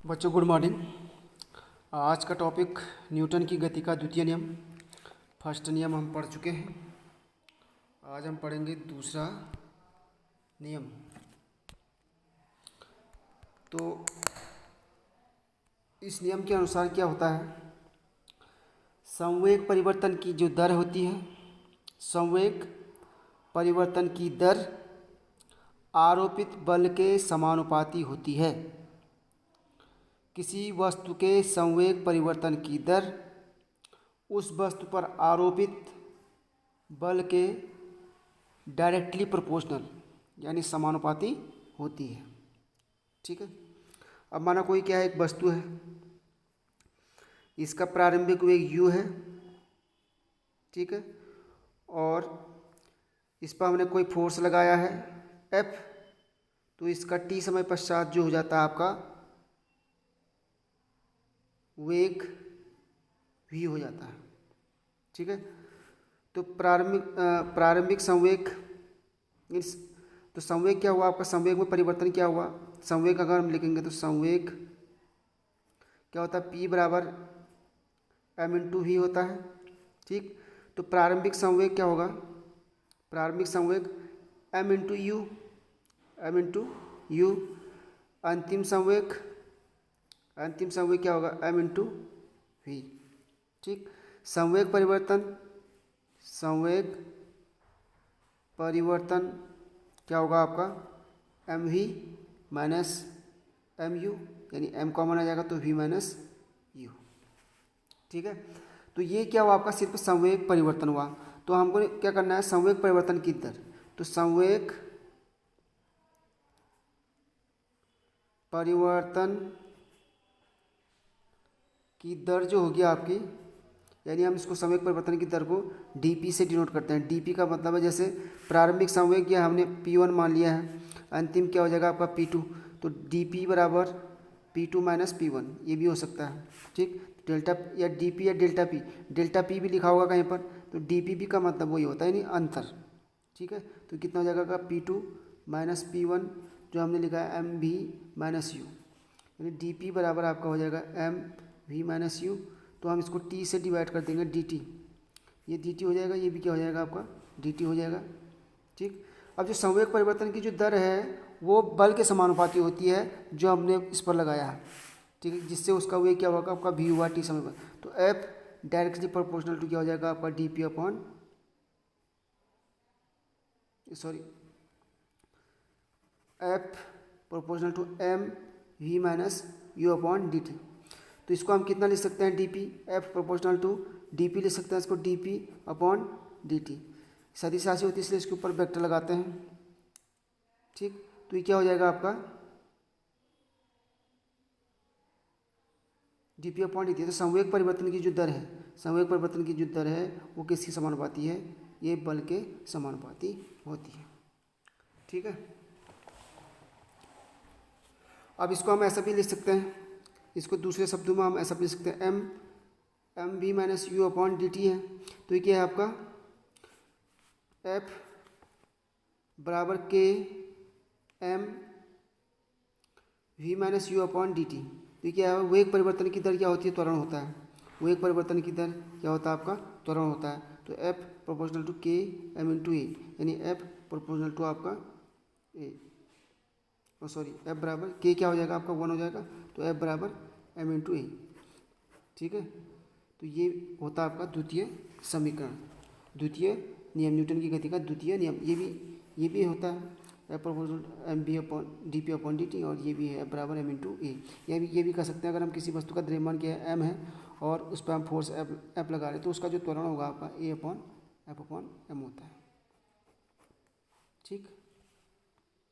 बच्चों good morning. आज का टॉपिक न्यूटन की गति का द्वितीय नियम। फर्स्ट नियम हम पढ़ चुके हैं। आज हम पढ़ेंगे दूसरा नियम। तो इस नियम के अनुसार क्या होता है, संवेग परिवर्तन की जो दर होती है, संवेग परिवर्तन की दर आरोपित बल के समानुपाती होती है। किसी वस्तु के संवेग परिवर्तन की दर उस वस्तु पर आरोपित बल के डायरेक्टली प्रोपोर्शनल यानी समानुपाती होती है। ठीक है। अब माना कोई क्या है, एक वस्तु है, इसका प्रारंभिक वेग u है। ठीक है। और इस पर हमने कोई फोर्स लगाया है F, तो इसका t समय पश्चात जो हो जाता है आपका वेग v हो जाता है। ठीक है। तो प्रारंभिक संवेग मीन्स, तो संवेग क्या हुआ आपका, संवेग में परिवर्तन क्या हुआ। संवेग अगर हम लिखेंगे तो संवेग क्या होता है, p बराबर m इंटू वी होता है। ठीक। तो प्रारंभिक संवेग क्या होगा, प्रारंभिक संवेग m into you, m into you. अंतिम संवेग क्या होगा, m इंटू वी। ठीक। संवेग परिवर्तन क्या होगा आपका, M V minus M U, यानी एम कॉमन आ जाएगा तो वी माइनस यू। ठीक है। तो ये क्या हुआ आपका, सिर्फ संवेग परिवर्तन हुआ। तो हमको क्या करना है, संवेग परिवर्तन की दर। तो संवेग परिवर्तन की दर जो होगी आपकी, यानी हम इसको संवेग परिवर्तन की दर को dp से डिनोट करते हैं। dp का मतलब है, जैसे प्रारंभिक संवेग या हमने p1 मान लिया है, अंतिम क्या हो जाएगा आपका p2, तो dp बराबर p2 माइनस p1, ये भी हो सकता है। ठीक। डेल्टा या dp या डेल्टा p भी लिखा होगा कहीं पर, तो dp भी का मतलब वही होता है, यानी अंतर। ठीक है। तो कितना हो जाएगा p2 माइनस p1, जो हमने लिखा है एम वी माइनस यू, यानी dp बराबर आपका हो जाएगा एम वी माइनस यू। तो हम इसको t से डिवाइड कर देंगे dt, ये dt हो जाएगा, ये भी क्या हो जाएगा आपका dt हो जाएगा। ठीक। अब जो संवेग परिवर्तन की जो दर है वो बल के समानुपाती होती है जो हमने इस पर लगाया है। ठीक है। जिससे उसका वेग क्या होगा आपका v हुआ t समय पर। तो f डायरेक्टली प्रोपोर्शनल टू क्या हो जाएगा आपका dp upon f proportional to m v minus u upon dt। तो इसको हम कितना लिख सकते हैं, dp, f proportional to dp लिख सकते हैं इसको dp अपॉन dt। सदिश राशि होती है इसलिए इसके ऊपर वेक्टर लगाते हैं। ठीक। तो ये क्या हो जाएगा आपका dp अपॉन dt। तो संवेग परिवर्तन की जो दर है, संवेग परिवर्तन की जो दर है वो किसके समानुपाती है, ये बल के समानुपाती होती है। ठीक है। अब इसको हम ऐसा भी लिख सकते हैं, इसको दूसरे शब्दों में हम ऐसा लिख सकते हैं, M V minus U upon D T है। तो ये क्या है आपका एफ बराबर के M V minus U upon D T. तो ये क्या है, वेग परिवर्तन की दर क्या होती है, त्वरण होता है। वेग परिवर्तन की दर क्या होता है आपका, त्वरण होता है। तो एफ प्रोपोर्शनल टू के एम इंटू ए, यानी एफ प्रोपोर्शनल टू आपका ए, एफ बराबर के क्या हो जाएगा आपका 1 हो जाएगा, तो एफ बराबर एम इंटू ए। ठीक है। तो ये होता है आपका द्वितीय समीकरण, द्वितीय नियम, न्यूटन की गति का द्वितीय नियम। ये भी होता है F proportional M B upon D P upon D T, और ये भी है एफ बराबर एम इंटू ए। ये भी कर सकते हैं, अगर हम किसी वस्तु का द्रव्यमान क्या है एम है और उस पर हम फोर्स एफ लगा रहे हैं, तो उसका जो त्वरण होगा आपका ए अपॉन एफ अपॉन एम होता है। ठीक।